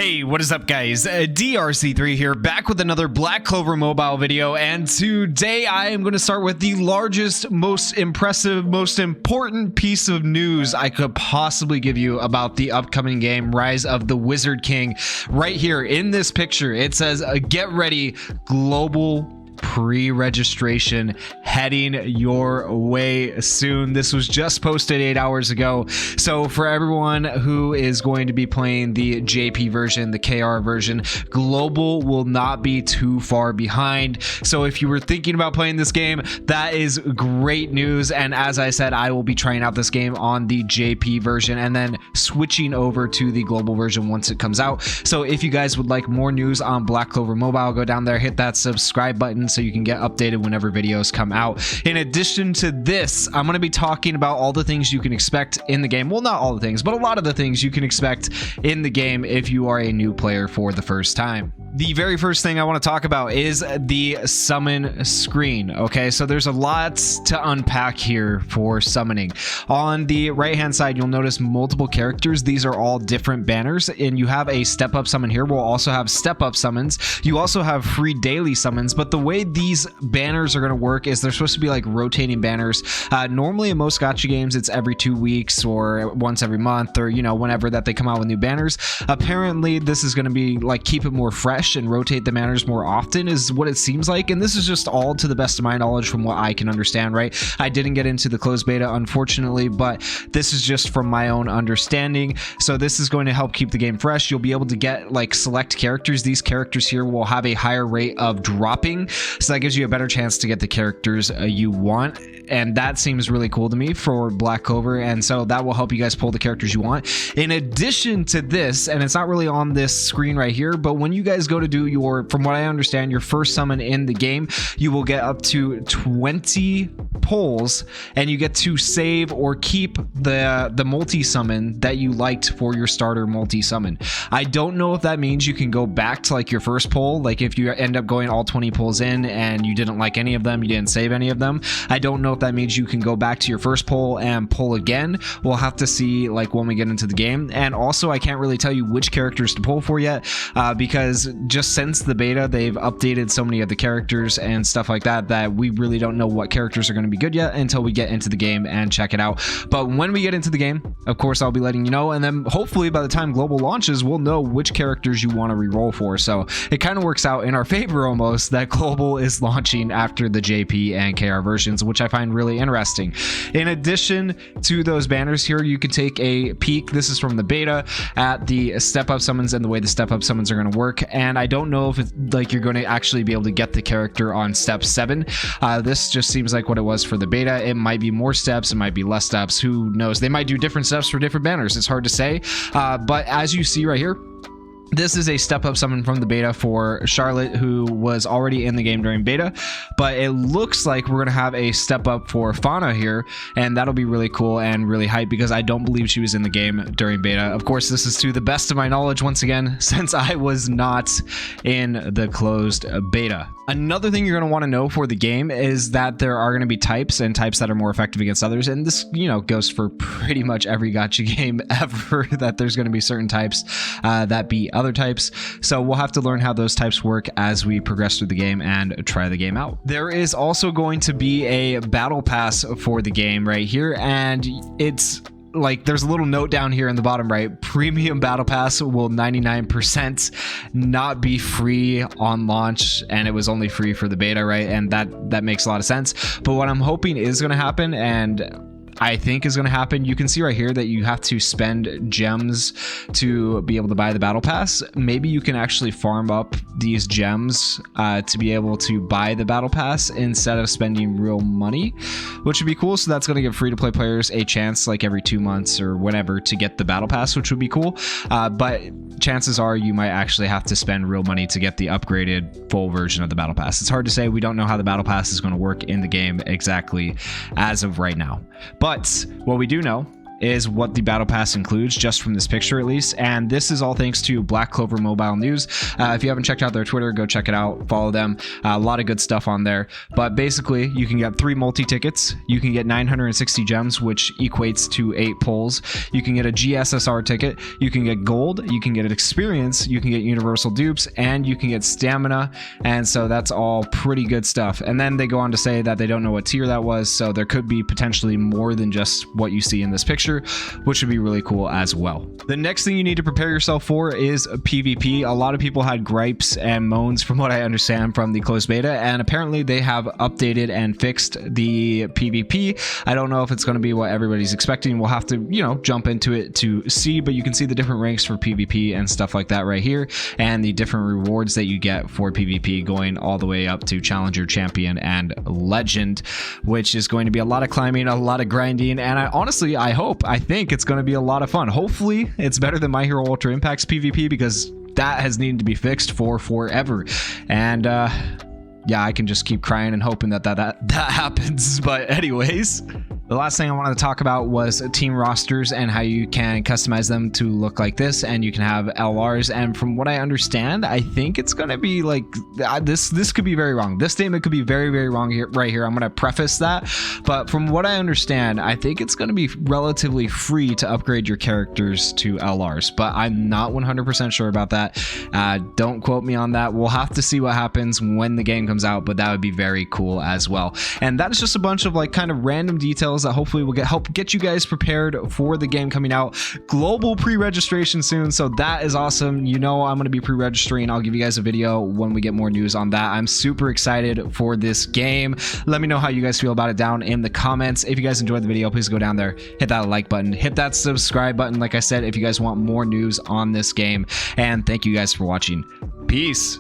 Hey, what is up guys? DRC3 here, back with another Black Clover mobile video, and today I am going to start with the largest, most impressive, most important piece of news I could possibly give you about the upcoming game, Rise of the Wizard King. Right here in this picture, it says, get ready, global pre-registration heading your way soon. This was just posted 8 hours ago. So for everyone who is going to be playing the JP version, the KR version, global will not be too far behind. So if you were thinking about playing this game, that is great news. And as I said, I will be trying out this game on the JP version and then switching over to the global version once it comes out. So if you guys would like more news on Black Clover Mobile, go down there, hit that subscribe button so you can get updated whenever videos come out. In addition to this, I'm going to be talking about all the things you can expect in the game. Well, not all the things, but a lot of the things you can expect in the game if you are a new player for the first time. The very first thing I want to talk about is the summon screen. Okay, so there's a lot to unpack here for summoning. On the right hand side, you'll notice multiple characters. These are all different banners, and you have a step up summon here. We'll also have step up summons. You also have free daily summons, but the way these banners are going to work is they're supposed to be like rotating banners. Normally in most gacha games, it's every 2 weeks or once every month, or whenever that they come out with new banners. Apparently this is going to be like keep it more fresh and rotate the banners more often is what it seems like, and this is just all to the best of my knowledge from what I can understand, right? I didn't get into the closed beta unfortunately, but this is just from my own understanding. So this is going to help keep the game fresh. You'll be able to get like select characters. These characters here will have a higher rate of dropping, so that gives you a better chance to get the characters you want, and that seems really cool to me for Black Clover, and so that will help you guys pull the characters you want. In addition to this, and it's not really on this screen right here, but when you guys go to do your, from what I understand, your first summon in the game, you will get up to 20 pulls, and you get to save or keep the multi-summon that you liked for your starter multi-summon. I don't know if that means you can go back to like your first pull, like if you end up going all 20 pulls in and you didn't like any of them, you didn't save any of them. I don't know if that means you can go back to your first pull and pull again. We'll have to see like when we get into the game. And also I can't really tell you which characters to pull for yet, because just since the beta they've updated so many of the characters and stuff like that that we really don't know what characters are going to be good yet until we get into the game and check it out. But when we get into the game, of course I'll be letting you know, and then hopefully by the time global launches we'll know which characters you want to re-roll for. So it kind of works out in our favor almost that global is launching after the JP and KR versions, which I find really interesting. In addition to those banners here, you can take a peek, this is from the beta, at the step up summons and the way the step up summons are going to work. And I don't know if it's like you're going to actually be able to get the character on step 7. This just seems like what it was for the beta. It might be more steps, it might be less steps, who knows? They might do different steps for different banners. It's hard to say, but as you see right here, this is a step-up summon from the beta for Charlotte, who was already in the game during beta, but it looks like we're going to have a step-up for Fauna here, and that'll be really cool and really hype because I don't believe she was in the game during beta. Of course, this is to the best of my knowledge, once again, since I was not in the closed beta. Another thing you're going to want to know for the game is that there are going to be types, and types that are more effective against others, and this, goes for pretty much every gacha game ever, that there's going to be certain types that beat other types. So we'll have to learn how those types work as we progress through the game and try the game out. There is also going to be a battle pass for the game right here, and it's like there's a little note down here in the bottom right: premium battle pass will 99% not be free on launch, and it was only free for the beta, right? And that makes a lot of sense. But what I'm hoping is going to happen, and I think is going to happen, you can see right here that you have to spend gems to be able to buy the battle pass. Maybe you can actually farm up these gems to be able to buy the battle pass instead of spending real money, which would be cool. So that's going to give free-to-play players a chance like every 2 months or whenever to get the battle pass, which would be cool. But chances are you might actually have to spend real money to get the upgraded full version of the battle pass. It's hard to say. We don't know how the battle pass is going to work in the game exactly as of right now. But what we do know is what the battle pass includes, just from this picture at least. And this is all thanks to Black Clover Mobile News. If you haven't checked out their Twitter, go check it out, follow them. A lot of good stuff on there. But basically, you can get 3 multi-tickets, you can get 960 gems, which equates to 8 pulls, you can get a GSSR ticket, you can get gold, you can get an experience, you can get universal dupes, and you can get stamina. And so that's all pretty good stuff. And then they go on to say that they don't know what tier that was, so there could be potentially more than just what you see in this picture, which would be really cool as well. The next thing you need to prepare yourself for is PvP. A lot of people had gripes and moans from what I understand from the closed beta, and apparently they have updated and fixed the PvP. I don't know if it's going to be what everybody's expecting. We'll have to, you know, jump into it to see, but you can see the different ranks for PvP and stuff like that right here, and the different rewards that you get for PvP going all the way up to Challenger, Champion, and Legend, which is going to be a lot of climbing, a lot of grinding, and I think it's going to be a lot of fun. Hopefully it's better than My Hero Ultra Impact's PvP, because that has needed to be fixed for forever. And yeah, I can just keep crying and hoping that happens. But anyways, the last thing I wanted to talk about was team rosters and how you can customize them to look like this, and you can have LRs. And from what I understand, I think it's going to be like this could be very wrong. This statement could be very, very wrong here, right here. I'm going to preface that. But from what I understand, I think it's going to be relatively free to upgrade your characters to LRs. But I'm not 100% sure about that. Don't quote me on that. We'll have to see what happens when the game comes out, but that would be very cool as well. And that is just a bunch of like kind of random details that hopefully will help get you guys prepared for the game coming out. Global pre-registration soon, so that is awesome. You know, I'm going to be pre-registering. I'll give you guys a video when we get more news on that. I'm super excited for this game. Let me know how you guys feel about it down in the comments. If you guys enjoyed the video, please go down there, hit that like button, hit that subscribe button, like I said, if you guys want more news on this game. And thank you guys for watching. Peace.